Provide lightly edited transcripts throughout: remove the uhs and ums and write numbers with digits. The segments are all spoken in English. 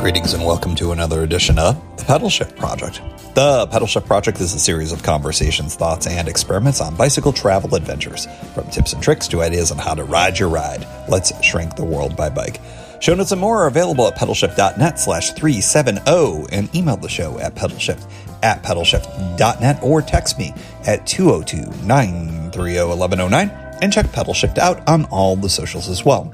Greetings and welcome to another edition of The Pedal Shift Project. The Pedal Shift Project is a series of conversations, thoughts, and experiments on bicycle travel adventures. From tips and tricks to ideas on how to ride your ride. Let's shrink the world by bike. Show notes and more are available at pedalshift.net/370 and email the show at pedalshift@pedalshift.net or text me at 202-930-1109 and check Pedal Shift out on all the socials as well.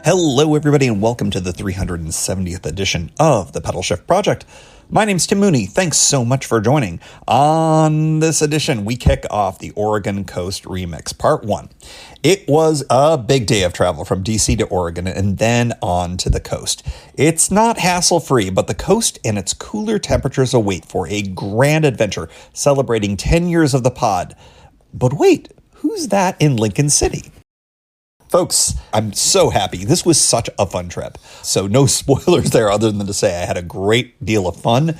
Hello, everybody, and welcome to the 370th edition of the Pedal Shift Project. My name's Tim Mooney. Thanks so much for joining. On this edition, we kick off the Oregon Coast Remix, Part 1. It was a big day of travel from D.C. to Oregon and then on to the coast. It's not hassle-free, but the coast and its cooler temperatures await for a grand adventure celebrating 10 years of the pod. But wait, who's that in Lincoln City? Folks, I'm so happy. This was such a fun trip. So no spoilers there other than to say I had a great deal of fun.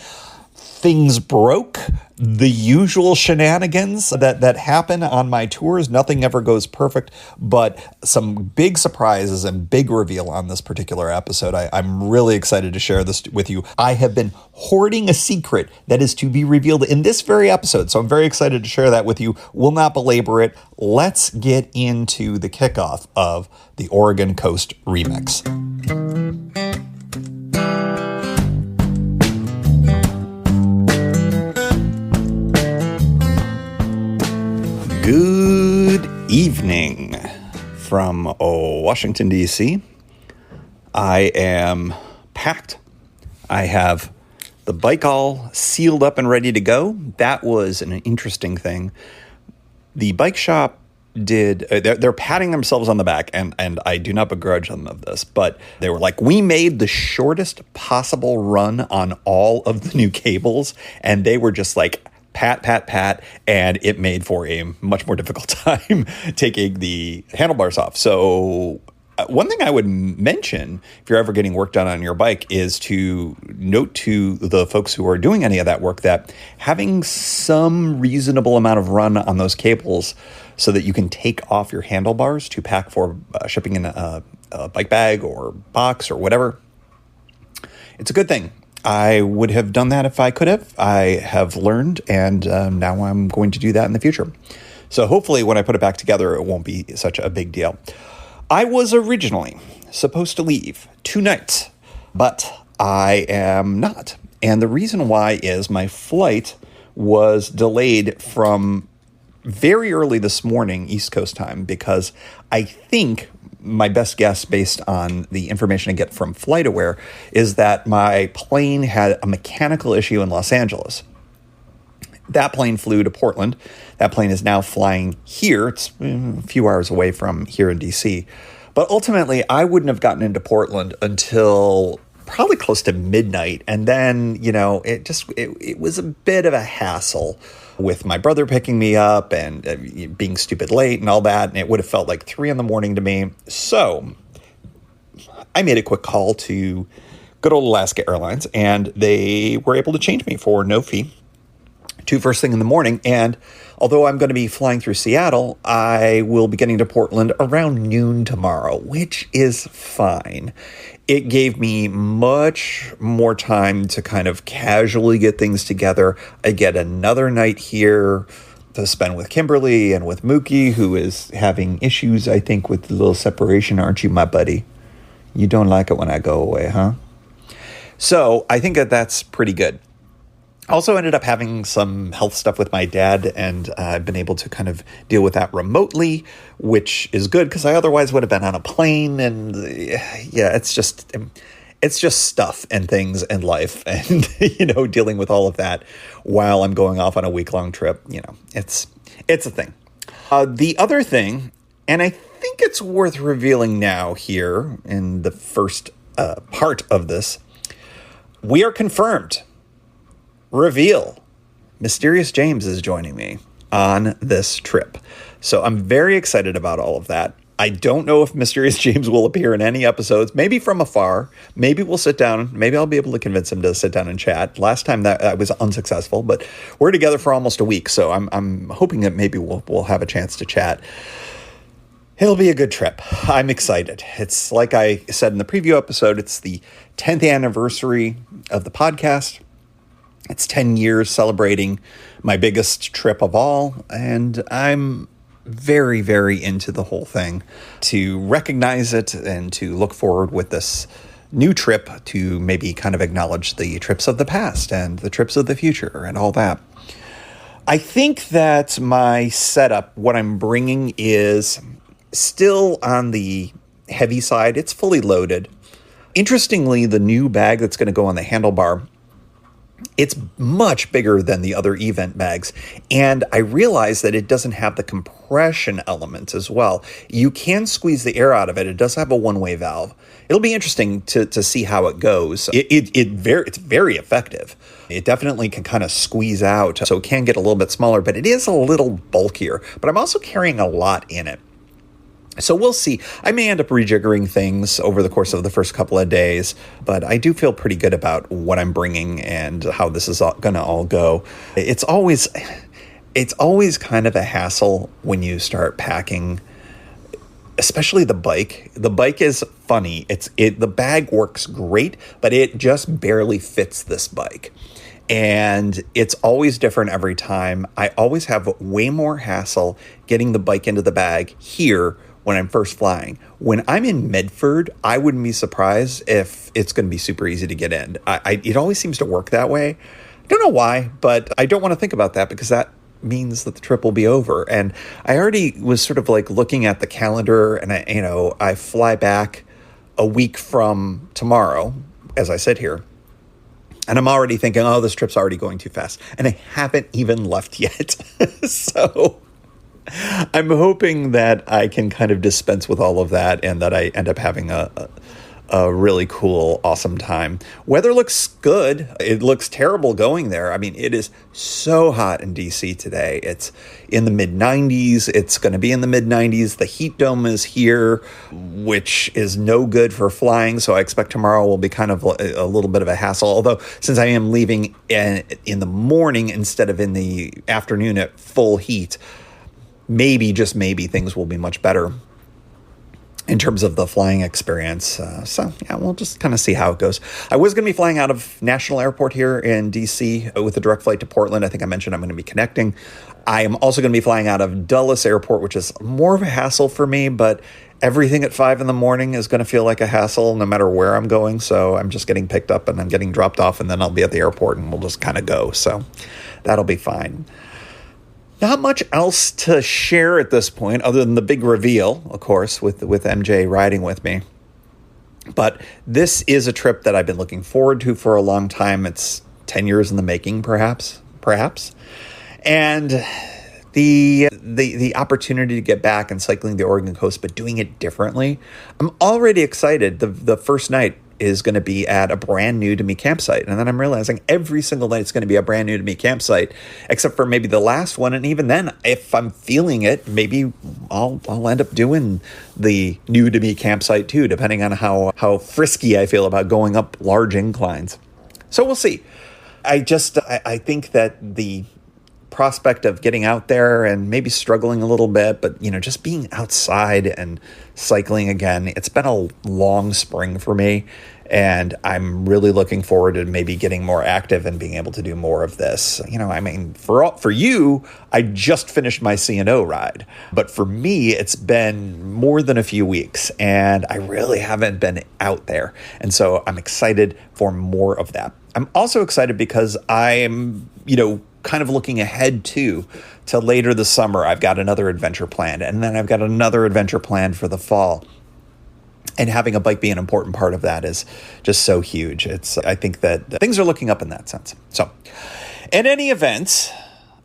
Things broke. The usual shenanigans that happen on my tours. Nothing ever goes perfect, but some big surprises and big reveal on this particular episode. I'm really excited to share this with you. I have been hoarding a secret that is to be revealed in this very episode, so I'm very excited to share that with you. Will not belabor it. Let's get into the kickoff of the Oregon Coast Remix. Good evening from Washington, D.C. I am packed. I have the bike all sealed up and ready to go. That was an interesting thing. The bike shop they're patting themselves on the back, and I do not begrudge them of this, but they were like, we made the shortest possible run on all of the new cables, and they were just like, pat, and it made for a much more difficult time taking the handlebars off. So one thing I would mention, if you're ever getting work done on your bike, is to note to the folks who are doing any of that work that having some reasonable amount of run on those cables so that you can take off your handlebars to pack for shipping in a bike bag or box or whatever, it's a good thing. I would have done that if I could have. I have learned, and now I'm going to do that in the future. So hopefully when I put it back together, it won't be such a big deal. I was originally supposed to leave 2 nights, but I am not. And the reason why is my flight was delayed from very early this morning, East Coast time, because I think my best guess based on the information I get from FlightAware is that my plane had a mechanical issue in Los Angeles. That plane flew to Portland. That plane is now flying here. It's a few hours away from here in D.C. But ultimately, I wouldn't have gotten into Portland until probably close to midnight. And then, it was a bit of a hassle with my brother picking me up and being stupid late and all that. And it would have felt like 3 a.m. to me. So I made a quick call to good old Alaska Airlines, and they were able to change me for no fee to first thing in the morning. And although I'm going to be flying through Seattle, I will be getting to Portland around noon tomorrow, which is fine. It gave me much more time to kind of casually get things together. I get another night here to spend with Kimberly and with Mookie, who is having issues, I think, with the little separation. Aren't you, my buddy? You don't like it when I go away, huh? So I think that's pretty good. Also ended up having some health stuff with my dad, and I've been able to kind of deal with that remotely, which is good because I otherwise would have been on a plane. And yeah, it's just stuff and things and life, and dealing with all of that while I'm going off on a week-long trip. It's a thing. The other thing, and I think it's worth revealing now here in the first part of this, we are confirmed. Reveal. Mysterious James is joining me on this trip. So I'm very excited about all of that. I don't know if Mysterious James will appear in any episodes, maybe from afar. Maybe we'll sit down. Maybe I'll be able to convince him to sit down and chat. Last time that I was unsuccessful, but we're together for almost a week. So I'm hoping that maybe we'll have a chance to chat. It'll be a good trip. I'm excited. It's like I said in the preview episode, it's the 10th anniversary of the podcast. It's 10 years celebrating my biggest trip of all, and I'm very, very into the whole thing. To recognize it and to look forward with this new trip to maybe kind of acknowledge the trips of the past and the trips of the future and all that. I think that my setup, what I'm bringing, is still on the heavy side. It's fully loaded. Interestingly, the new bag that's going to go on the handlebar, it's much bigger than the other event bags. And I realized that it doesn't have the compression element as well. You can squeeze the air out of it. It does have a one-way valve. It'll be interesting to see how it goes. It's very effective. It definitely can kind of squeeze out, so it can get a little bit smaller, but it is a little bulkier. But I'm also carrying a lot in it. So we'll see. I may end up rejiggering things over the course of the first couple of days, but I do feel pretty good about what I'm bringing and how this is going to all go. It's always kind of a hassle when you start packing, especially the bike. The bike is funny. The bag works great, but it just barely fits this bike. And it's always different every time. I always have way more hassle getting the bike into the bag here when I'm first flying. When I'm in Medford, I wouldn't be surprised if it's going to be super easy to get in. It always seems to work that way. I don't know why, but I don't want to think about that because that means that the trip will be over. And I already was sort of like looking at the calendar, and I fly back a week from tomorrow, as I sit here. And I'm already thinking, oh, this trip's already going too fast. And I haven't even left yet. So I'm hoping that I can kind of dispense with all of that and that I end up having a really cool, awesome time. Weather looks good. It looks terrible going there. I mean, it is so hot in D.C. today. It's in the mid-90s. It's going to be in the mid-90s. The heat dome is here, which is no good for flying. So I expect tomorrow will be kind of a little bit of a hassle. Although, since I am leaving in the morning instead of in the afternoon at full heat, maybe, just maybe, things will be much better in terms of the flying experience. So we'll just kind of see how it goes. I was going to be flying out of National Airport here in D.C. with a direct flight to Portland. I think I mentioned I'm going to be connecting. I am also going to be flying out of Dulles Airport, which is more of a hassle for me, but everything at 5 a.m. is going to feel like a hassle no matter where I'm going. So I'm just getting picked up and I'm getting dropped off, and then I'll be at the airport and we'll just kind of go. So that'll be fine. Not much else to share at this point other than the big reveal, of course, with MJ riding with me. But this is a trip that I've been looking forward to for a long time. It's 10 years in the making, perhaps. And the opportunity to get back and cycling the Oregon coast, but doing it differently. I'm already excited. The first night is going to be at a brand new to me campsite. And then I'm realizing every single night it's going to be a brand new to me campsite, except for maybe the last one. And even then, if I'm feeling it, maybe I'll end up doing the new to me campsite too, depending on how frisky I feel about going up large inclines. So we'll see. I think that the prospect of getting out there and maybe struggling a little bit, but just being outside and cycling again, it's been a long spring for me, and I'm really looking forward to maybe getting more active and being able to do more of this. For you, I just finished my C&O ride, but for me, it's been more than a few weeks, and I really haven't been out there, and so I'm excited for more of that. I'm also excited because I'm, kind of looking ahead to later this summer. I've got another adventure planned, and then I've got another adventure planned for the fall. And having a bike be an important part of that is just so huge. I think that things are looking up in that sense. So, in any event,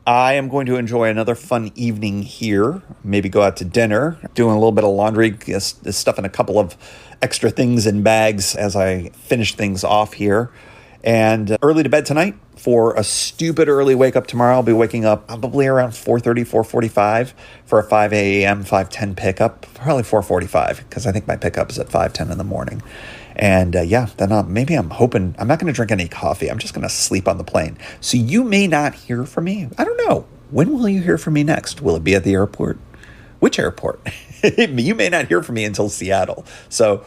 I am going to enjoy another fun evening here. Maybe go out to dinner, doing a little bit of laundry, stuffing a couple of extra things in bags as I finish things off here. And early to bed tonight for a stupid early wake up tomorrow. I'll be waking up probably around 4:30, 4:45 for a 5 a.m., 5:10 pickup. Probably 4:45 because I think my pickup is at 5:10 in the morning. And then maybe I'm hoping I'm not going to drink any coffee. I'm just going to sleep on the plane. So you may not hear from me. I don't know. When will you hear from me next? Will it be at the airport? which airport? You may not hear from me until Seattle. So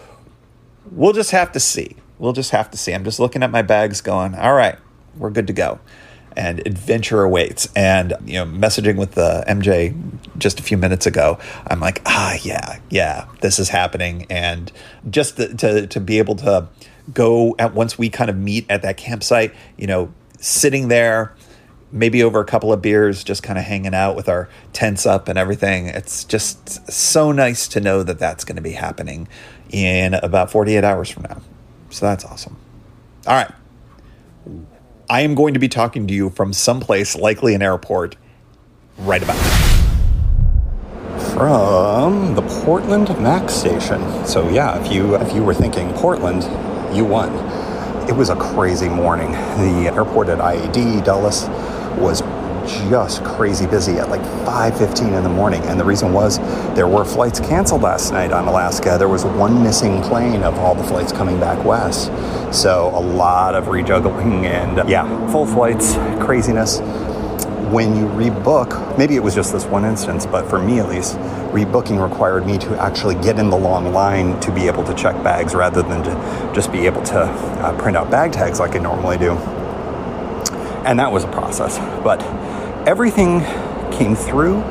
we'll just have to see. I'm just looking at my bags going, all right, we're good to go. And adventure awaits. And, messaging with the MJ just a few minutes ago, I'm like, yeah, this is happening. And just to be able to go once we kind of meet at that campsite, sitting there, maybe over a couple of beers, just kind of hanging out with our tents up and everything. It's just so nice to know that that's going to be happening in about 48 hours from now. So that's awesome. All right. I am going to be talking to you from someplace, likely an airport, right about now. From the Portland MAX station. So yeah, if you were thinking Portland, you won. It was a crazy morning. The airport at IAD Dulles was just crazy busy at like 5:15 in the morning. And the reason was there were flights canceled last night on Alaska. There was one missing plane of all the flights coming back west. So a lot of rejuggling and full flights, craziness. When you rebook, maybe it was just this one instance, but for me at least, rebooking required me to actually get in the long line to be able to check bags rather than to just be able to print out bag tags like I normally do. And that was a process. But everything came through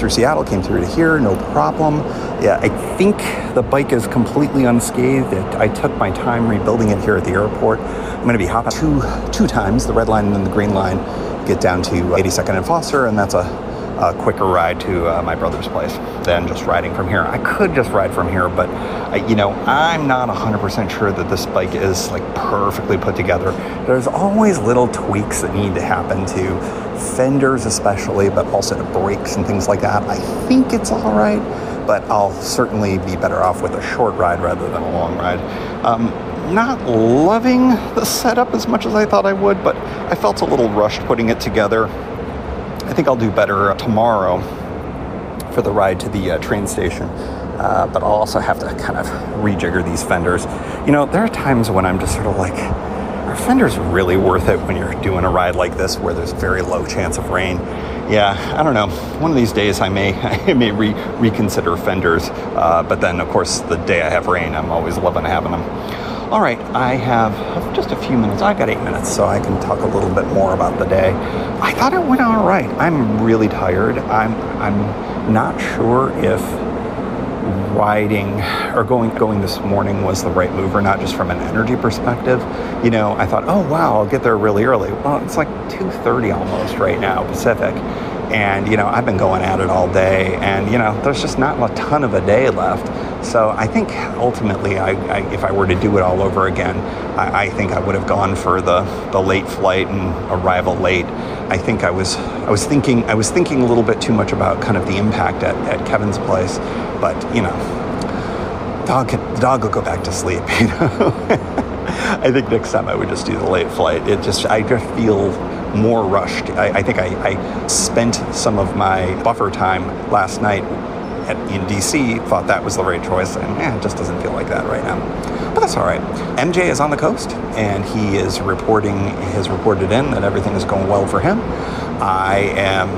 Seattle, came through to here, no problem. Yeah, I think the bike is completely unscathed. I took my time rebuilding it here at the airport. I'm going to be hopping two times, the red line and then the green line, get down to 82nd and Foster, and that's a quicker ride to my brother's place than just riding from here. I could just ride from here, but I'm not 100% sure that this bike is like perfectly put together. There's always little tweaks that need to happen to fenders especially, but also to brakes and things like that. I think it's all right, but I'll certainly be better off with a short ride rather than a long ride. Not loving the setup as much as I thought I would, but I felt a little rushed putting it together. I think I'll do better tomorrow for the ride to the train station, but I'll also have to kind of rejigger these fenders. There are times when I'm just sort of like, are fenders really worth it when you're doing a ride like this where there's very low chance of rain? Yeah, I don't know. One of these days I may reconsider fenders, but then of course the day I have rain, I'm always loving having them. All right, I have just a few minutes. I've got 8 minutes, so I can talk a little bit more about the day. I thought it went all right. I'm really tired. I'm not sure if riding or going this morning was the right move or not, just from an energy perspective. I thought, oh wow, I'll get there really early. Well, it's like 2:30 almost right now Pacific, and I've been going at it all day, and there's just not a ton of a day left. So I think ultimately, if I were to do it all over again, I think I would have gone for the late flight and arrival late. I think I was thinking a little bit too much about kind of the impact at Kevin's place, but the dog will go back to sleep. I think next time I would just do the late flight. I just feel more rushed. I think I spent some of my buffer time last night in D.C., thought that was the right choice, and it just doesn't feel like that right now. But that's all right. MJ is on the coast, and he has reported in that everything is going well for him. I am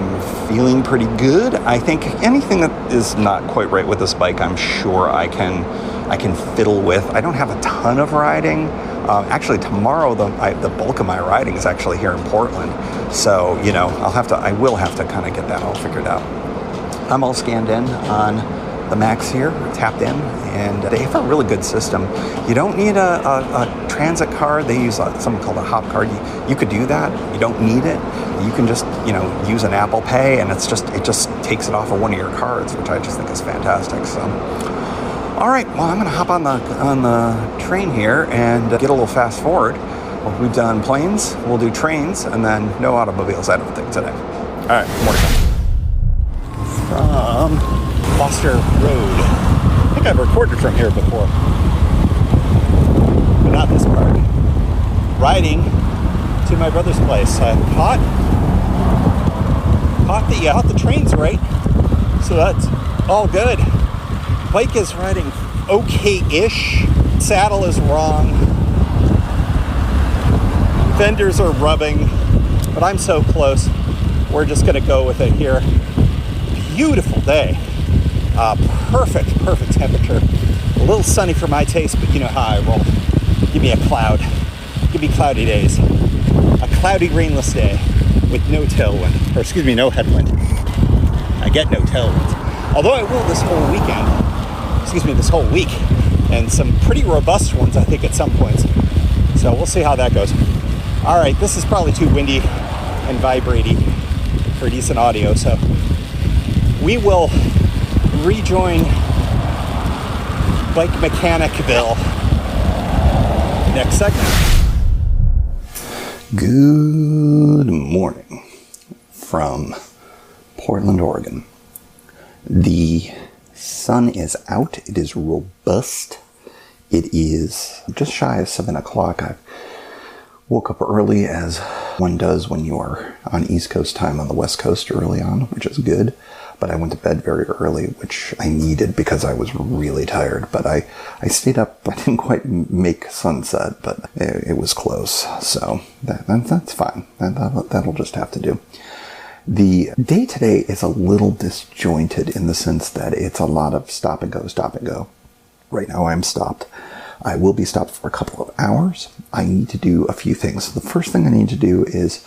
feeling pretty good. I think anything that is not quite right with this bike, I'm sure I can fiddle with. I don't have a ton of riding. Actually, tomorrow the bulk of my riding is actually here in Portland, so I will have to kind of get that all figured out. I'm all scanned in on the Max here, tapped in, and they have a really good system. You don't need a transit card. They use something called a hop card. You could do that. You don't need it. You can just use an Apple Pay, and it just takes it off of one of your cards, which I just think is fantastic. So, all right, well, I'm going to hop on the train here and get a little fast forward. Well, we've done planes, we'll do trains, and then no automobiles, I don't think, today. All right, more to come. From Foster Road. I think I've recorded from here before, but not this part. Riding to my brother's place. I caught the trains right, so that's all good. Bike is riding okay-ish. Saddle is wrong. Fenders are rubbing, but I'm so close. We're just gonna go with it here. Beautiful day. Perfect temperature. A little sunny for my taste, but you know how I roll. Give me a cloud. Give me cloudy days. A cloudy, rainless day with no tailwind, or excuse me, no headwind. I get no tailwind. Although I will this whole week, and some pretty robust ones, I think, at some points. So we'll see how that goes. All right, this is probably too windy and vibrating for decent audio, so we will rejoin Bike Mechanicville next segment. Good morning from Portland, Oregon. The sun is out. It is robust. It is just shy of 7 o'clock. I woke up early, as one does when you are on East Coast time on the West Coast early on, which is good. But I went to bed very early, which I needed because I was really tired. But I stayed up. I didn't quite make sunset, but it was close. So that's fine. That'll just have to do. The day today is a little disjointed in the sense that it's a lot of stop and go. Right now I'm stopped. I will be stopped for a couple of hours. I need to do a few things. The first thing I need to do is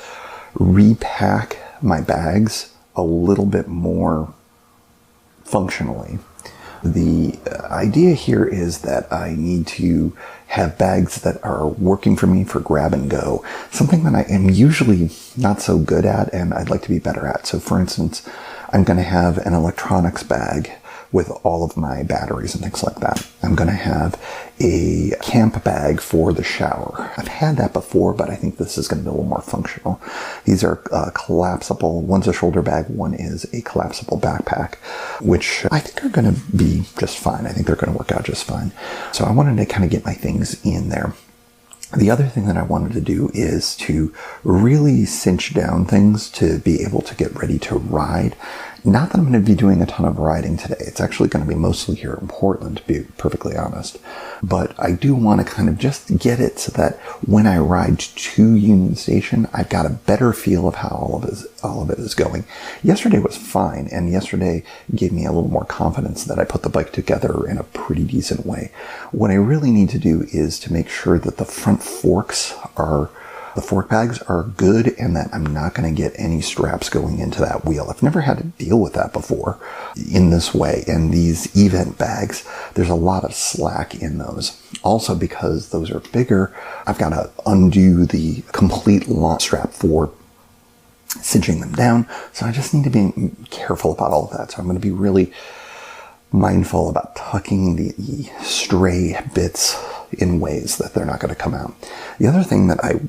repack my bags a little bit more functionally. The idea here is that I need to have bags that are working for me for grab and go, something that I am usually not so good at and I'd like to be better at. So for instance, I'm going to have an electronics bag with all of my batteries and things like that. I'm going to have a camp bag for the shower. I've had that before, but I think this is going to be a little more functional. These are collapsible. One's a shoulder bag, one is a collapsible backpack, which I think are going to be just fine. I think they're going to work out just fine. So I wanted to kind of get my things in there. The other thing that I wanted to do is to really cinch down things to be able to get ready to ride. Not that I'm going to be doing a ton of riding today. It's actually going to be mostly here in Portland, to be perfectly honest. But I do want to kind of just get it so that when I ride to Union Station, I've got a better feel of how all of it is going. Yesterday was fine, and yesterday gave me a little more confidence that I put the bike together in a pretty decent way. What I really need to do is to make sure that the front the fork bags are good and that I'm not going to get any straps going into that wheel. I've never had to deal with that before in this way. And these event bags, there's a lot of slack in those. Also, because those are bigger, I've got to undo the complete launch strap for cinching them down. So I just need to be careful about all of that. So I'm going to be really mindful about tucking the stray bits in ways that they're not going to come out. The other thing that I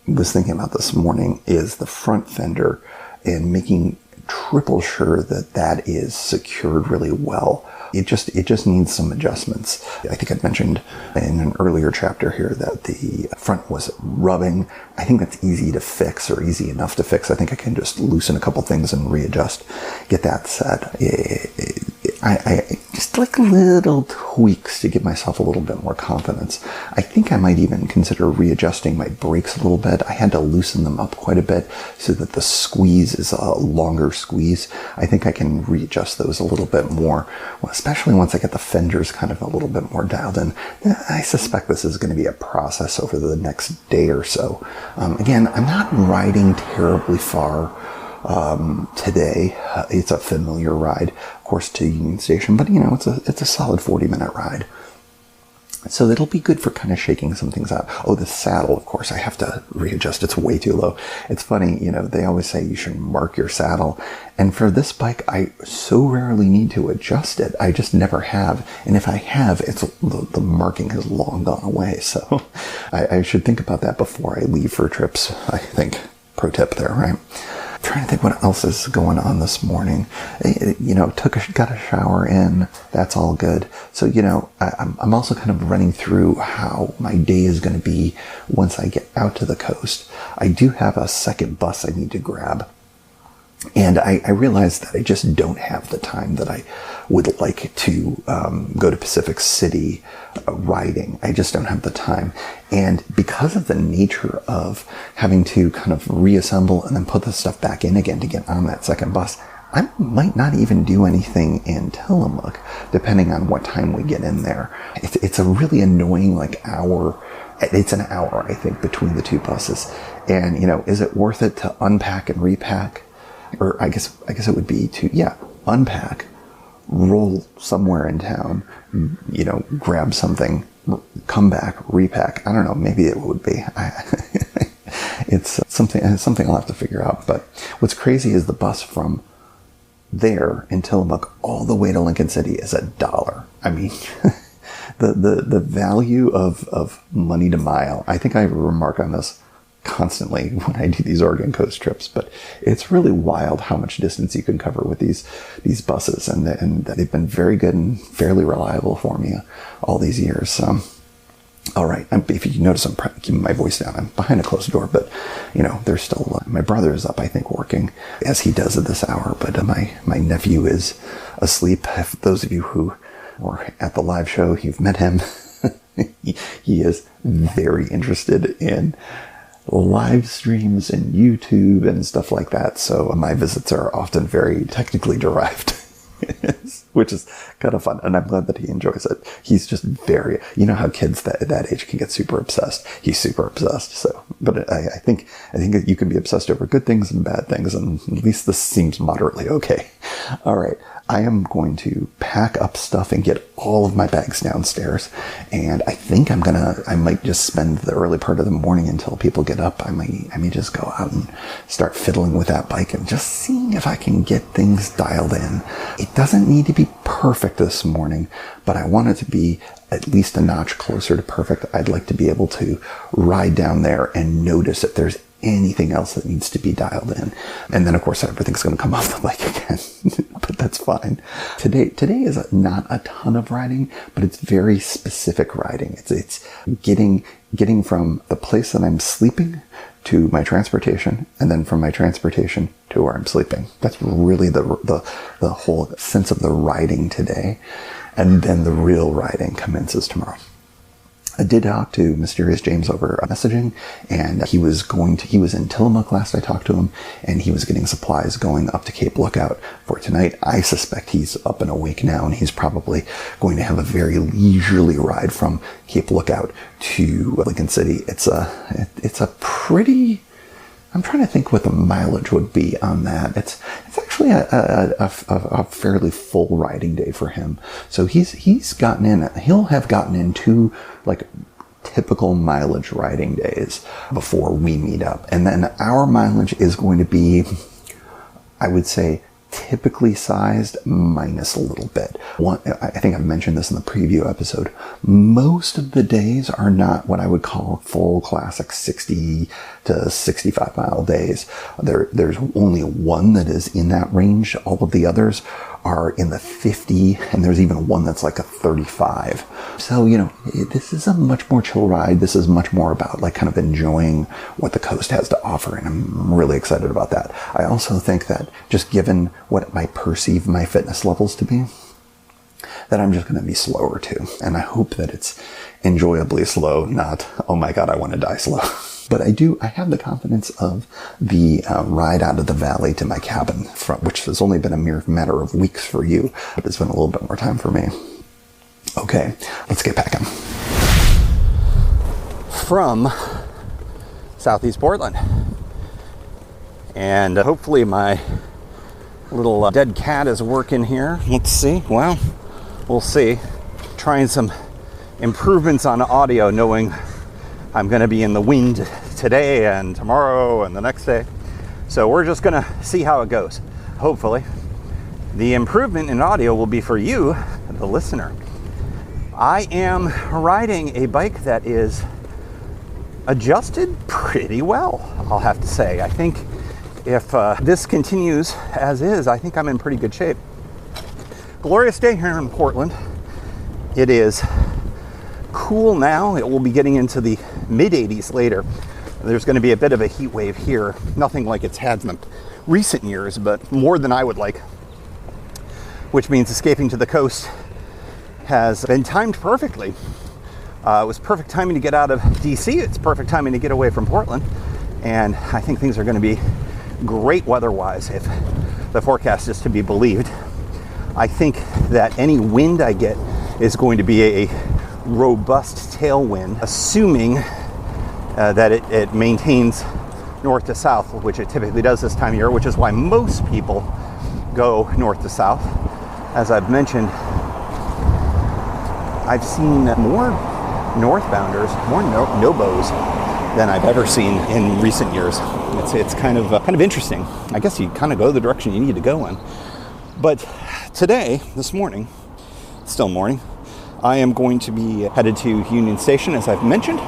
was thinking about this morning is the front fender and making triple sure that that is secured really well. It just needs some adjustments. I think I mentioned in an earlier chapter here that the front was rubbing. I think that's easy to fix, or easy enough to fix. I think I can just loosen a couple things and readjust, get that set. I just like little tweaks to give myself a little bit more confidence. I think I might even consider readjusting my brakes a little bit. I had to loosen them up quite a bit so that the squeeze is a longer squeeze. I think I can readjust those a little bit more, especially once I get the fenders kind of a little bit more dialed in. I suspect this is going to be a process over the next day or so. Again, I'm not riding terribly far today. It's a familiar ride, of course, to Union Station, but it's a solid 40-minute ride. So it'll be good for kind of shaking some things out. Oh, the saddle, of course, I have to readjust. It's way too low. It's funny, they always say you should mark your saddle. And for this bike, I so rarely need to adjust it. I just never have. And if I have, the marking has long gone away. So I should think about that before I leave for trips, I think. Pro tip there, right? Trying to think what else is going on this morning. Got a shower in. That's all good. So, I'm also kind of running through how my day is going to be once I get out to the coast. I do have a second bus I need to grab. And I realized that I just don't have the time that I would like to go to Pacific City riding. I just don't have the time. And because of the nature of having to kind of reassemble and then put the stuff back in again to get on that second bus, I might not even do anything in Tillamook, depending on what time we get in there. It's a really annoying, hour. It's an hour, I think, between the two buses. And, is it worth it to unpack and repack? Or I guess it would be to, unpack, roll somewhere in town, grab something, come back, repack. I don't know, maybe it would be. It's something I'll have to figure out. But what's crazy is the bus from there in Tillamook all the way to Lincoln City is $1. I mean, the value of money to mile. I think I remark on this constantly when I do these Oregon Coast trips, but it's really wild how much distance you can cover with these buses, and they've been very good and fairly reliable for me all these years. All right, if you notice, I'm keeping my voice down. I'm behind a closed door, but there's still my brother is up, I think, working as he does at this hour. But my nephew is asleep. If those of you who were at the live show, you've met him. He is very interested in live streams and YouTube and stuff like that. So my visits are often very technically derived, which is kind of fun. And I'm glad that he enjoys it. He's just very, how kids that age can get super obsessed. He's super obsessed. So, but I think that you can be obsessed over good things and bad things. And at least this seems moderately okay. All right. I am going to pack up stuff and get all of my bags downstairs. And I think I might just spend the early part of the morning until people get up. I may just go out and start fiddling with that bike and just seeing if I can get things dialed in. It doesn't need to be perfect this morning, but I want it to be at least a notch closer to perfect. I'd like to be able to ride down there and notice if there's anything else that needs to be dialed in. And then, of course, everything's going to come off the bike again. But that's fine. Today is not a ton of riding, but it's very specific riding. It's getting from the place that I'm sleeping to my transportation, and then from my transportation to where I'm sleeping. That's really the whole sense of the riding today. And then the real riding commences tomorrow. I did talk to Mysterious James over messaging, and he was in Tillamook last I talked to him, and he was getting supplies going up to Cape Lookout for tonight. I suspect he's up and awake now, and he's probably going to have a very leisurely ride from Cape Lookout to Lincoln City. It's a pretty, I'm trying to think what the mileage would be on that. It's actually a fairly full riding day for him. So he'll have gotten in 2 typical mileage riding days before we meet up. And then our mileage is going to be, I would say, typically sized minus a little bit. I think I've mentioned this in the preview episode. Most of the days are not what I would call full classic 60 to 65 mile days. There's only one that is in that range. All of the others are in the 50, and there's even one that's like a 35. So, this is a much more chill ride. This is much more about kind of enjoying what the coast has to offer, and I'm really excited about that. I also think that just given what I perceive my fitness levels to be, that I'm just going to be slower too. And I hope that it's enjoyably slow, not, oh my God, I want to die slow. But I have the confidence of the ride out of the valley to my cabin, which has only been a mere matter of weeks for you, but it's been a little bit more time for me. Okay, let's get packing. From Southeast Portland. And hopefully my little dead cat is working here. Let's see. Well, we'll see. Trying some improvements on audio, knowing I'm going to be in the wind today and tomorrow and the next day. So we're just going to see how it goes. Hopefully. The improvement in audio will be for you, the listener. I am riding a bike that is adjusted pretty well, I'll have to say. I think if this continues as is, I think I'm in pretty good shape. Glorious day here in Portland. It is cool now. It will be getting into the mid 80s later. There's going to be a bit of a heat wave here. Nothing like it's had in the recent years, but more than I would like. Which means escaping to the coast has been timed perfectly. It was perfect timing to get out of D.C. It's perfect timing to get away from Portland. And I think things are going to be great weather-wise if the forecast is to be believed. I think that any wind I get is going to be a robust tailwind, assuming that it maintains north to south, which it typically does this time of year, which is why most people go north to south. As I've mentioned, I've seen more northbounders, more nobos than I've ever seen in recent years. It's kind of interesting. I guess you kind of go the direction you need to go in. But today, this morning, still morning, I am going to be headed to Union Station, as I've mentioned.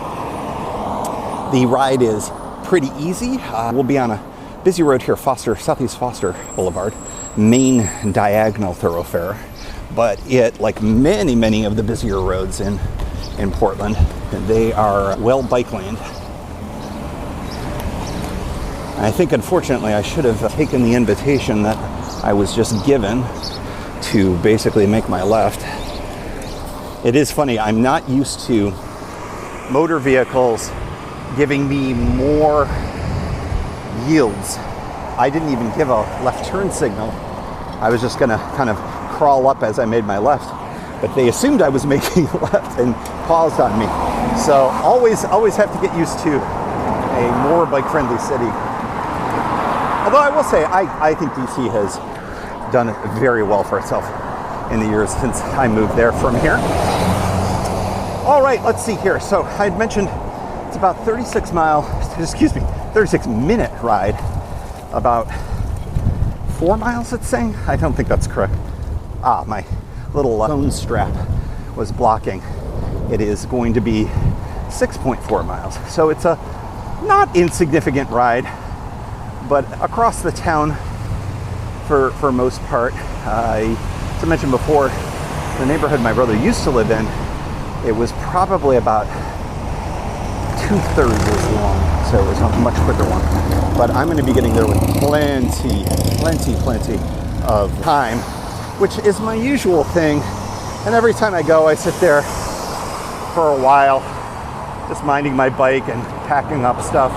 The ride is pretty easy. We'll be on a busy road here, Southeast Foster Boulevard, main diagonal thoroughfare. But it, like many of the busier roads in Portland, they are well bike laned. I think, unfortunately, I should have taken the invitation that I was just given to basically make my left. It is funny, I'm not used to motor vehicles giving me more yields. I didn't even give a left turn signal. I was just gonna kind of crawl up as I made my left, but they assumed I was making a left and paused on me. So always have to get used to a more bike-friendly city. Although I will say, I think DC has done very well for itself in the years since I moved there from here. All right, let's see here. So I had mentioned it's about 36 minute ride, about 4 miles, it's saying. I don't think that's correct. My little phone strap was blocking. It is going to be 6.4 miles. So it's a not insignificant ride, but across the town for most part. As I mentioned before, the neighborhood my brother used to live in, it was probably about 2/3 as long, so it was a much quicker one. But I'm going to be getting there with plenty of time, which is my usual thing. And every time I go, I sit there for a while, just minding my bike and packing up stuff.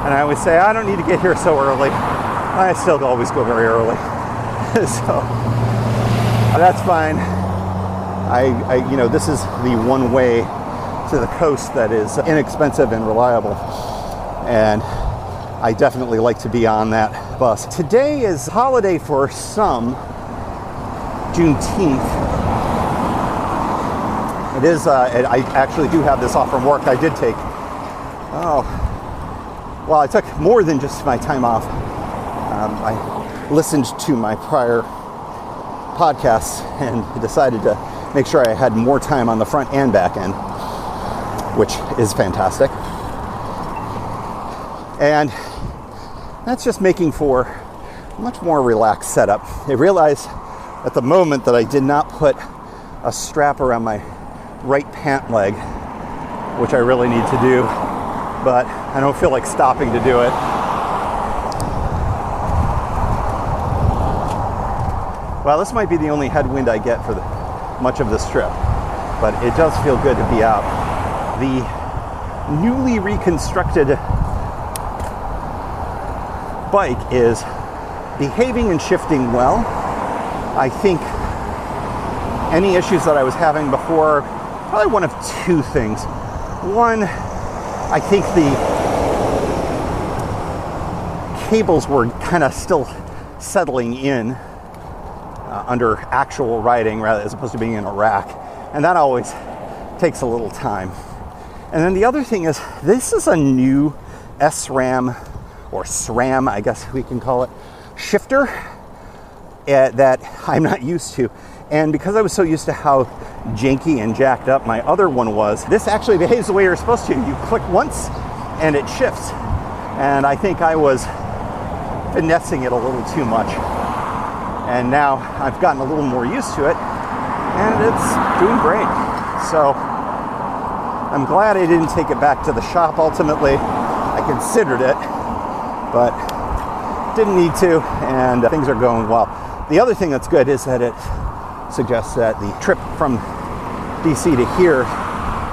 And I always say, I don't need to get here so early. I still always go very early. So that's fine. This is the one way to the coast that is inexpensive and reliable. And I definitely like to be on that bus. Today is holiday for some, Juneteenth. It is, I actually do have this off from work. I did take, I took more than just my time off. I listened to my prior podcasts and decided to make sure I had more time on the front and back end, which is fantastic. And that's just making for a much more relaxed setup. I realized at the moment that I did not put a strap around my right pant leg, which I really need to do, but I don't feel like stopping to do it. Well, this might be the only headwind I get for much of this trip, but it does feel good to be out. The newly reconstructed bike is behaving and shifting well. I think any issues that I was having before, probably one of two things. One, I think the cables were kind of still settling in under actual riding rather as opposed to being in a rack, and that always takes a little time. And then the other thing is, this is a new SRAM or SRAM, I guess we can call it, shifter that I'm not used to. And because I was so used to how janky and jacked up my other one was, this actually behaves the way you're supposed to. You click once and it shifts. And I think I was finessing it a little too much. And now I've gotten a little more used to it, and it's doing great. So I'm glad I didn't take it back to the shop ultimately. I considered it, but didn't need to, and things are going well. The other thing that's good is that it suggests that the trip from DC to here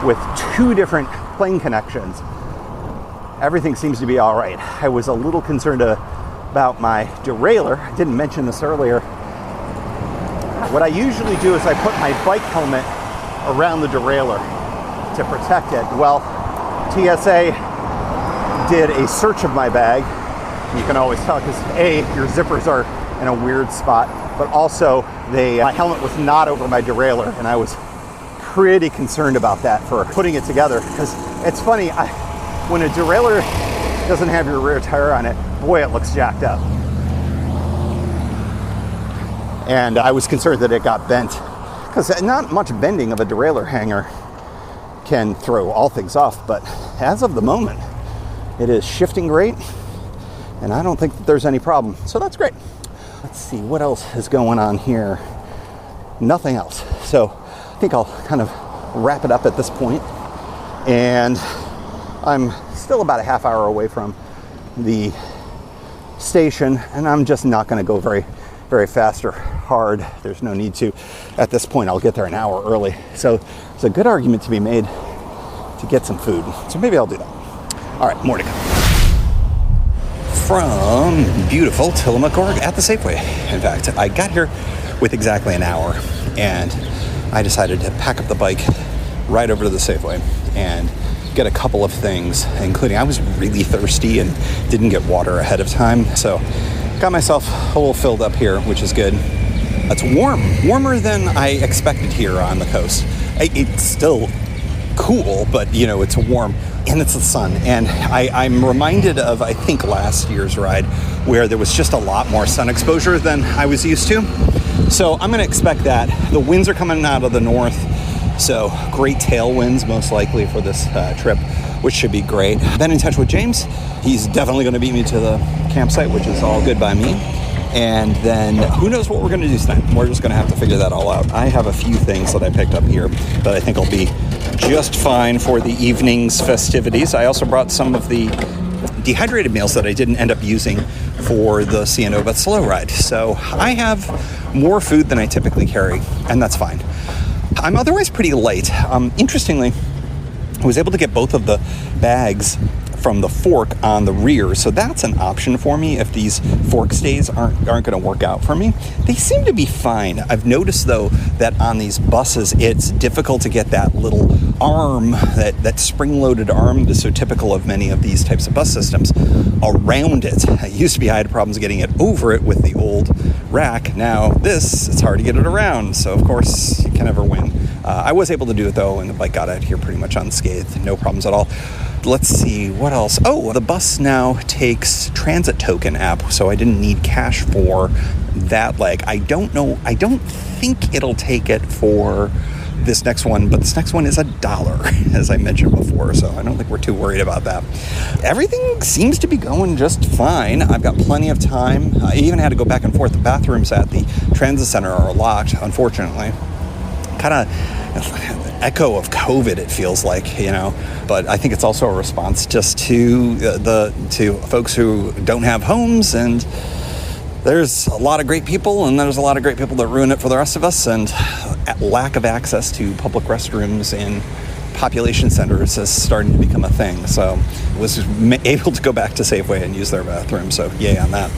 with 2 different plane connections, everything seems to be all right. I was a little concerned about my derailleur. I didn't mention this earlier. What I usually do is I put my bike helmet around the derailleur to protect it. Well, TSA did a search of my bag. You can always tell because A, your zippers are in a weird spot, but also my helmet was not over my derailleur, and I was pretty concerned about that for putting it together. Because it's funny, when a derailleur doesn't have your rear tire on it, boy, it looks jacked up. And I was concerned that it got bent, because not much bending of a derailleur hanger can throw all things off, but as of the moment, it is shifting great, and I don't think that there's any problem, so that's great. Let's see, what else is going on here? Nothing else. So I think I'll kind of wrap it up at this point, and I'm still about a half hour away from the station, and I'm just not going to go very fast or hard. There's no need to. At this point, I'll get there an hour early. So there's a good argument to be made to get some food. So maybe I'll do that. All right, more to come. From beautiful Tillamook, Oregon, at the Safeway. In fact, I got here with exactly an hour, and I decided to pack up the bike right over to the Safeway and get a couple of things, including I was really thirsty and didn't get water ahead of time. So got myself a little filled up here, which is good. It's warmer than I expected here on the coast. It's still cool, but it's warm and it's the sun. And I'm reminded of, I think, last year's ride where there was just a lot more sun exposure than I was used to. So I'm going to expect that. The winds are coming out of the north, so great tailwinds most likely for this trip, which should be great. Been in touch with James. He's definitely going to beat me to the campsite, which is all good by me. And then who knows what we're going to do tonight. We're just going to have to figure that all out. I have a few things that I picked up here that I think will be just fine for the evening's festivities. I also brought some of the dehydrated meals that I didn't end up using for the C&O but slow ride. So I have more food than I typically carry, and that's fine. I'm otherwise pretty light. Interestingly, I was able to get both of the bags from the fork on the rear, so that's an option for me if these fork stays aren't going to work out for me. They seem to be fine. I've noticed though that on these buses it's difficult to get that little arm, that spring-loaded arm that's so typical of many of these types of bus systems, around it. It used to be I had problems getting it over it with the old rack. Now it's hard to get it around, so of course you can never win. I was able to do it though, and the bike got out here pretty much unscathed, no problems at all. Let's see, what else? Oh, the bus now takes transit token app, so I didn't need cash for that leg. I don't think it'll take it for this next one, but this next one is $1, as I mentioned before, so I don't think we're too worried about that. Everything seems to be going just fine. I've got plenty of time. I even had to go back and forth. The bathrooms at the transit center are locked, unfortunately. Kind of echo of COVID, it feels like, but I think it's also a response just to folks who don't have homes, and there's a lot of great people, and there's a lot of great people that ruin it for the rest of us, and lack of access to public restrooms in population centers is starting to become a thing. So I was able to go back to Safeway and use their bathroom, so yay on that.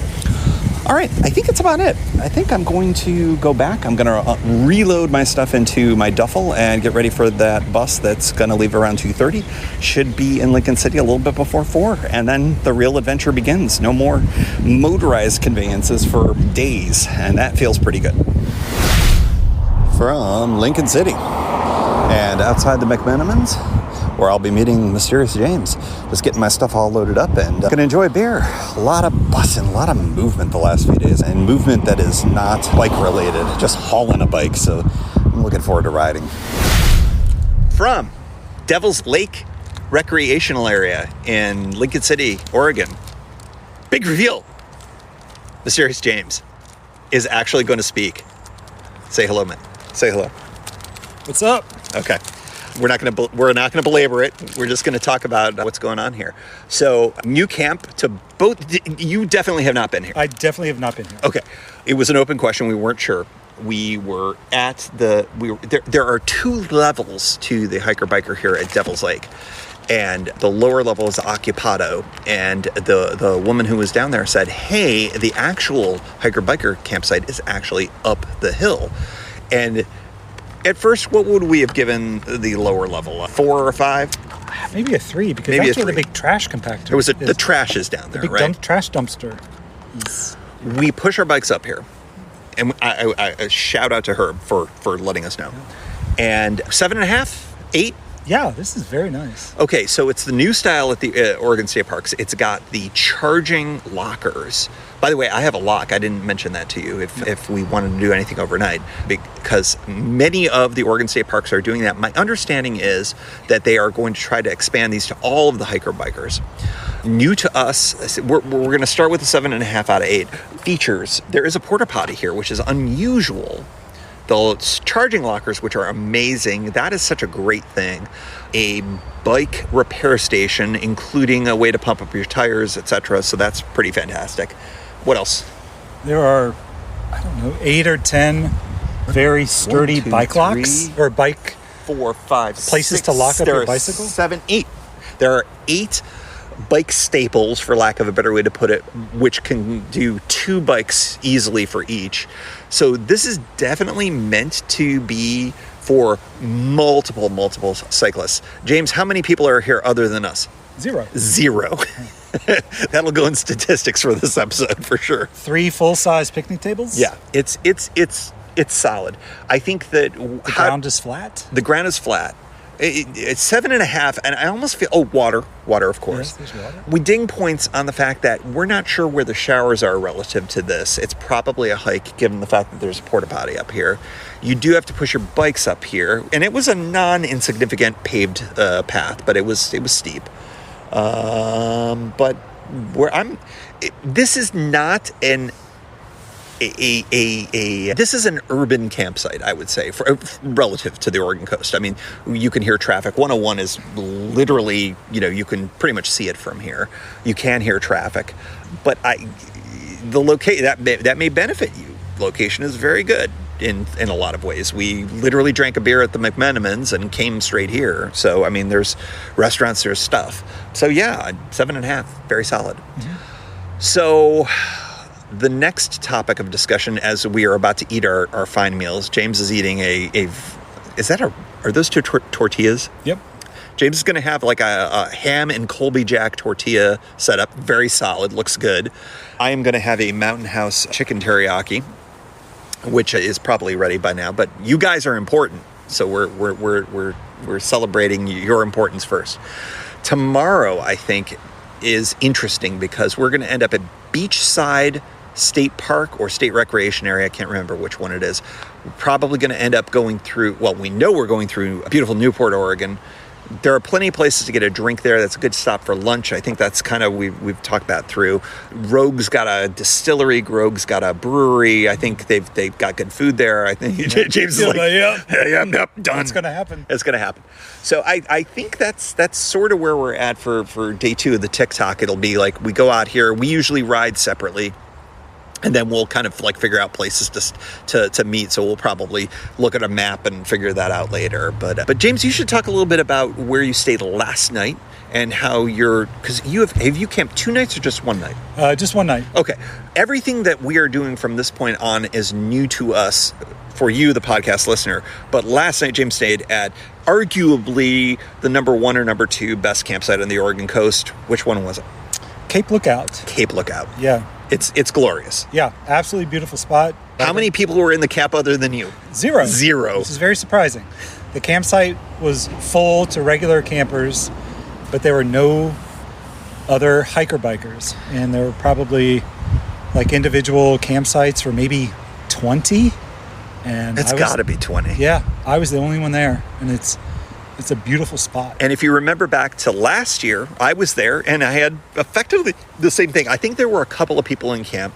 All right, I think that's about it. I think I'm going to go back. I'm going to reload my stuff into my duffel and get ready for that bus that's going to leave around 2:30. Should be in Lincoln City a little bit before 4, and then the real adventure begins. No more motorized conveyances for days, and that feels pretty good. From Lincoln City and outside the McMenamins, where I'll be meeting Mysterious James. Just getting my stuff all loaded up and gonna enjoy a beer. A lot of bussing, a lot of movement the last few days, and movement that is not bike related, just hauling a bike. So I'm looking forward to riding. From Devil's Lake Recreational Area in Lincoln City, Oregon. Big reveal. Mysterious James is actually going to speak. Say hello, man. Say hello. What's up? Okay. We're not going to belabor it. We're just going to talk about what's going on here. So, new camp to both. You definitely have not been here. I definitely have not been here. Okay. It was an open question. We weren't sure. we were at there are 2 levels to the hiker biker here at Devil's Lake. And the lower level is Occupado. And the woman who was down there said, hey, the actual hiker-biker campsite is actually up the hill. And at first, what would we have given the lower level? A 4 or a 5? Maybe a 3, because Maybe that's where a 3. the big trash compactor It was the trash is down there, big right? trash dumpster. We push our bikes up here. And I shout out to her for letting us know. And 7.5, 8? Yeah, this is very nice. Okay, so it's the new style at the Oregon State Parks. It's got the charging lockers. By the way, I have a lock. I didn't mention that to you if we wanted to do anything overnight, because many of the Oregon State Parks are doing that. My understanding is that they are going to try to expand these to all of the hiker-bikers. New to us, we're going to start with a 7.5 out of 8. Features, there is a porta potty here, which is unusual. Those charging lockers, which are amazing, that is such a great thing. A bike repair station, including a way to pump up your tires, etc. So that's pretty fantastic. What else? There are, 8 or 10 very sturdy 1, 2, bike 3, locks or bike 4, 5, places 6, to lock up there your are bicycle. 7, 8. There are 8 bike staples, for lack of a better way to put it, which can do 2 bikes easily for each. So this is definitely meant to be for multiple cyclists. James, how many people are here other than us? 0. That'll go in statistics for this episode for sure. 3 full-size picnic tables. Yeah, it's solid. I think that The ground is flat. The ground is flat. It's 7.5, and I almost feel water, of course. Yes, there's water. We ding points on the fact that we're not sure where the showers are relative to this. It's probably a hike, given the fact that there's a porta potty up here. You do have to push your bikes up here, and it was a non-insignificant paved path, but it was steep. But this is not this is an urban campsite, I would say, relative to the Oregon coast. I mean, you can hear traffic. 101 is literally, you can pretty much see it from here. You can hear traffic, but that may benefit you. Location is very good in a lot of ways. We literally drank a beer at the McMenamins and came straight here. So, I mean, there's restaurants, there's stuff. So yeah, 7.5, very solid. Mm-hmm. So the next topic of discussion, as we are about to eat our fine meals, James is eating are those 2 tortillas? Yep. James is going to have like a ham and Colby Jack tortilla setup. Very solid, looks good. I am going to have a Mountain House chicken teriyaki, which is probably ready by now. But you guys are important, so we're celebrating your importance first. Tomorrow, I think, is interesting because we're going to end up at Beachside State Park or State Recreation Area. I can't remember which one it is. We're probably going to end up going through, we know we're going through beautiful Newport, Oregon. There are plenty of places to get a drink there. That's a good stop for lunch. I think that's kind of, we've talked that through. Rogue's got a distillery. Rogue's got a brewery. I think they've got good food there. I think James is like, yeah, I'm done. It's going to happen. It's going to happen. So I think that's sort of where we're at for day 2 of the TikTok. It'll be like we go out here. We usually ride separately. And then we'll kind of like figure out places to meet. So we'll probably look at a map and figure that out later. But James, you should talk a little bit about where you stayed last night and how because have you camped 2 nights or just 1 night? Just 1 night. Okay. Everything that we are doing from this point on is new to us for you, the podcast listener. But last night, James stayed at arguably the number 1 or number 2 best campsite on the Oregon coast. Which one was it? Cape Lookout. Cape Lookout. Yeah. It's glorious. Yeah, absolutely beautiful spot. How many people were in the camp other than you? 0. 0. Which is very surprising. The campsite was full to regular campers, but there were no other hiker-bikers. And there were probably like individual campsites for maybe 20. And It's got to be 20. Yeah, I was the only one there. And it's a beautiful spot. And if you remember back to last year, I was there and I had effectively the same thing. I think there were a couple of people in camp,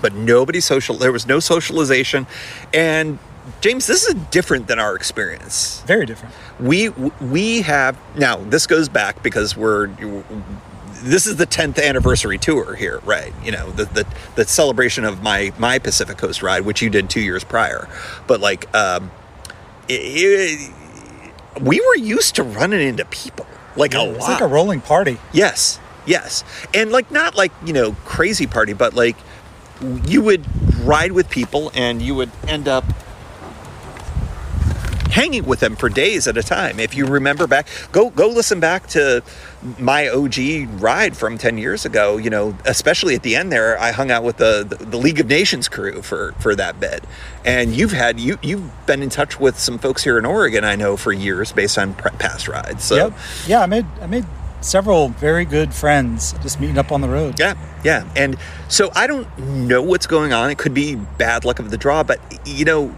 but there was no socialization. And James, this is different than our experience. Very different. We have, now this goes back because this is the 10th anniversary tour here, right? You know, the celebration of my Pacific Coast ride, which you did 2 years prior. But like, we were used to running into people like a lot. It's like a rolling party. Yes. And like, not like, you know, crazy party, but like you would ride with people and you would end up hanging with them for days at a time. If you remember back, go listen back to my OG ride from 10 years ago, you know, especially at the end there, I hung out with the League of Nations crew for that bit. And you've been in touch with some folks here in Oregon, I know, for years based on past rides. So yep. Yeah, I made several very good friends just meeting up on the road. Yeah. And so I don't know what's going on. It could be bad luck of the draw, but you know,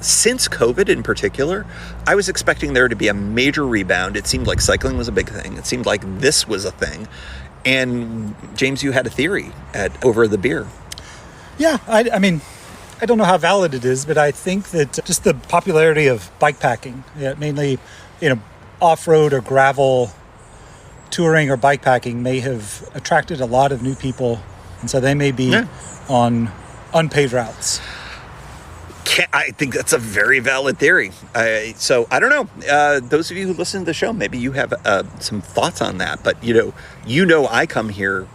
since COVID in particular, I was expecting there to be a major rebound. It seemed like cycling was a big thing. It seemed like this was a thing. And James, you had a theory over the beer. Yeah, I mean, I don't know how valid it is, but I think that just the popularity of bike packing, mainly, you know, off-road or gravel touring or bikepacking may have attracted a lot of new people, and so they may be on unpaved routes. I think that's a very valid theory. So I don't know. Those of you who listen to the show, maybe you have some thoughts on that. But you know, I come here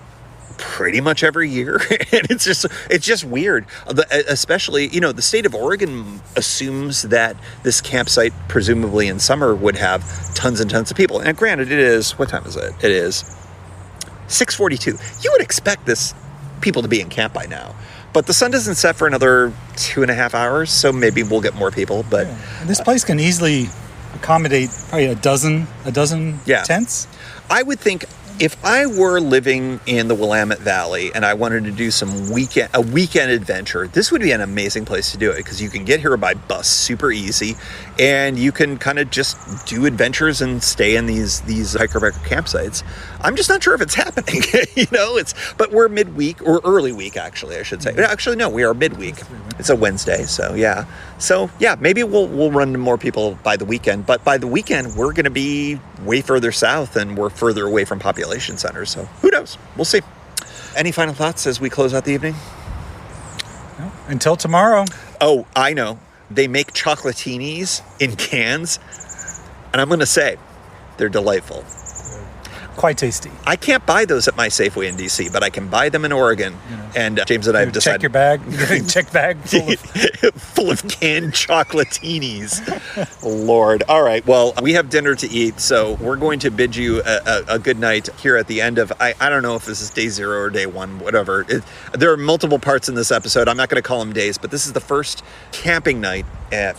pretty much every year, and it's just weird. Especially, you know, the state of Oregon assumes that this campsite, presumably in summer, would have tons and tons of people. And granted, it is, what time is it? It is 6:42. You would expect people to be in camp by now. But the sun doesn't set for another 2.5 hours, so maybe we'll get more people. But and this place can easily accommodate probably a dozen tents. I would think if I were living in the Willamette Valley and I wanted to do a weekend adventure, this would be an amazing place to do it, because you can get here by bus super easy, and you can kind of just do adventures and stay in these hiker-biker campsites. I'm just not sure if it's happening. You know, but we're midweek, or early week, actually, I should say. Actually, no, we are midweek. It's a Wednesday, so yeah. Maybe we'll run into more people by the weekend, but by the weekend, we're going to be way further south and we're further away from population centers, so who knows? We'll see. Any final thoughts as we close out the evening? No, until tomorrow. Oh, I know. They make chocolatinis in cans, and I'm going to say they're delightful. Quite tasty. I can't buy those at my Safeway in D.C., but I can buy them in Oregon. And James and I have decided... Check your bag. Check bag full of canned chocolatinis. Lord. All right. Well, we have dinner to eat, so we're going to bid you a good night here at the end of... I don't know if this is day 0 or day 1, whatever. There are multiple parts in this episode. I'm not going to call them days, but this is the first camping night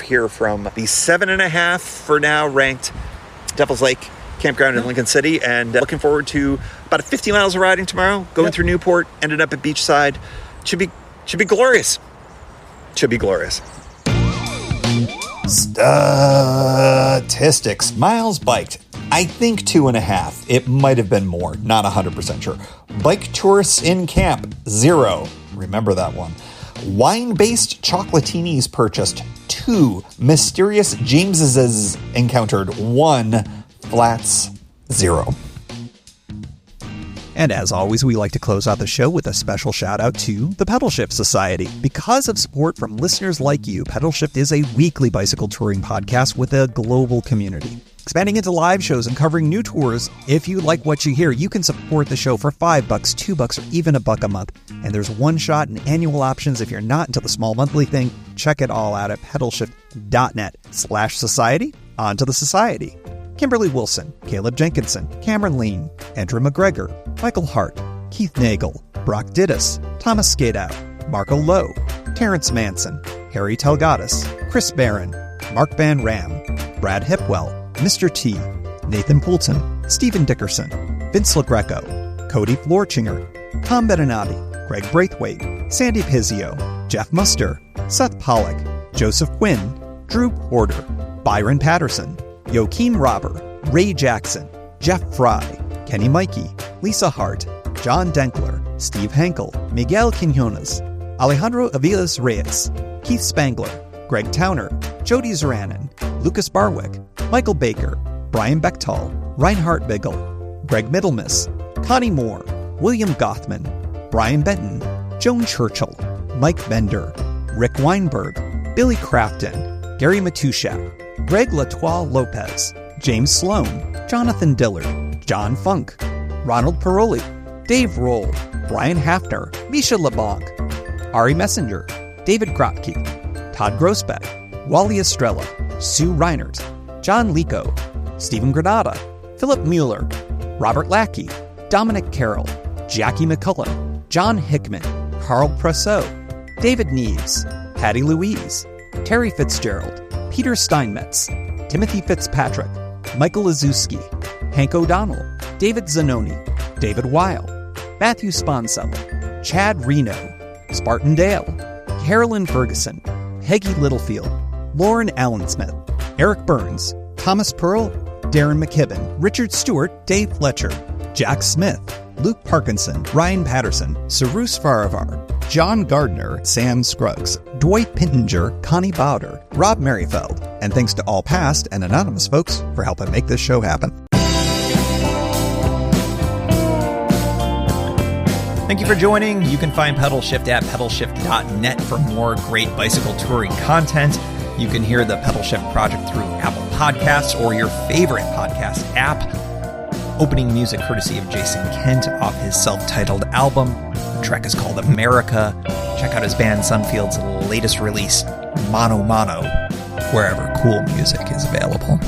here from the 7.5 for now ranked Devil's Lake campground in Lincoln City, and looking forward to about 50 miles of riding tomorrow, going through Newport, ended up at Beachside. Should be glorious. Should be glorious. Statistics. Miles biked. I think 2.5. It might have been more. Not 100% sure. Bike tourists in camp. 0. Remember that one. Wine-based chocolatinis purchased. 2. Mysterious Jameses encountered. 1. Flats. 0. And as always, we like to close out the show with a special shout out to the Pedal Shift Society. Because of support from listeners like you, Pedal Shift is a weekly bicycle touring podcast with a global community. Expanding into live shows and covering new tours. If you like what you hear, you can support the show for $5, $2, or even $1 a month. And there's one-shot and annual options if you're not into the small monthly thing. Check it all out at pedalshift.net/society. On to the society. Kimberly Wilson, Caleb Jenkinson, Cameron Lean, Andrew McGregor, Michael Hart, Keith Nagel, Brock Dittus, Thomas Skadow, Marco Lowe, Terrence Manson, Harry Telgadis, Chris Barron, Mark Van Ram, Brad Hipwell, Mr. T, Nathan Poulton, Stephen Dickerson, Vince LaGreco, Cody Florchinger, Tom Beninati, Greg Braithwaite, Sandy Pizzio, Jeff Muster, Seth Pollock, Joseph Quinn, Drew Porter, Byron Patterson, Joaquin Robber, Ray Jackson, Jeff Fry, Kenny Mikey, Lisa Hart, John Denkler, Steve Hankel, Miguel Quinones, Alejandro Aviles Reyes, Keith Spangler, Greg Towner, Jody Zaranin, Lucas Barwick, Michael Baker, Brian Bechtal, Reinhard Bigel, Greg Middlemiss, Connie Moore, William Gothman, Brian Benton, Joan Churchill, Mike Bender, Rick Weinberg, Billy Crafton, Gary Matushak, Greg Latoile Lopez, James Sloan, Jonathan Dillard, John Funk, Ronald Paroli, Dave Roll, Brian Hafner, Misha LeBlanc, Ari Messenger, David Grotke, Todd Grossbeck, Wally Estrella, Sue Reinert, John Lico, Stephen Granada, Philip Mueller, Robert Lackey, Dominic Carroll, Jackie McCullum, John Hickman, Carl Presseau, David Neves, Patty Louise, Terry Fitzgerald, Peter Steinmetz, Timothy Fitzpatrick, Michael Lazuski, Hank O'Donnell, David Zanoni, David Weil, Matthew Sponsella, Chad Reno, Spartan Dale, Carolyn Ferguson, Peggy Littlefield, Lauren Allensmith, Eric Burns, Thomas Pearl, Darren McKibben, Richard Stewart, Dave Fletcher, Jack Smith, Luke Parkinson, Ryan Patterson, Sarus Faravar, John Gardner, Sam Scruggs, Dwight Pittenger, Connie Bowder, Rob Merrifield, and thanks to all past and anonymous folks for helping make this show happen. Thank you for joining. You can find Pedal Shift at pedalshift.net for more great bicycle touring content. You can hear the Pedal Shift project through Apple Podcasts or your favorite podcast app. Opening music courtesy of Jason Kent off his self-titled album. The track is called America. Check out his band Sunfield's latest release, Mono Mono, wherever cool music is available.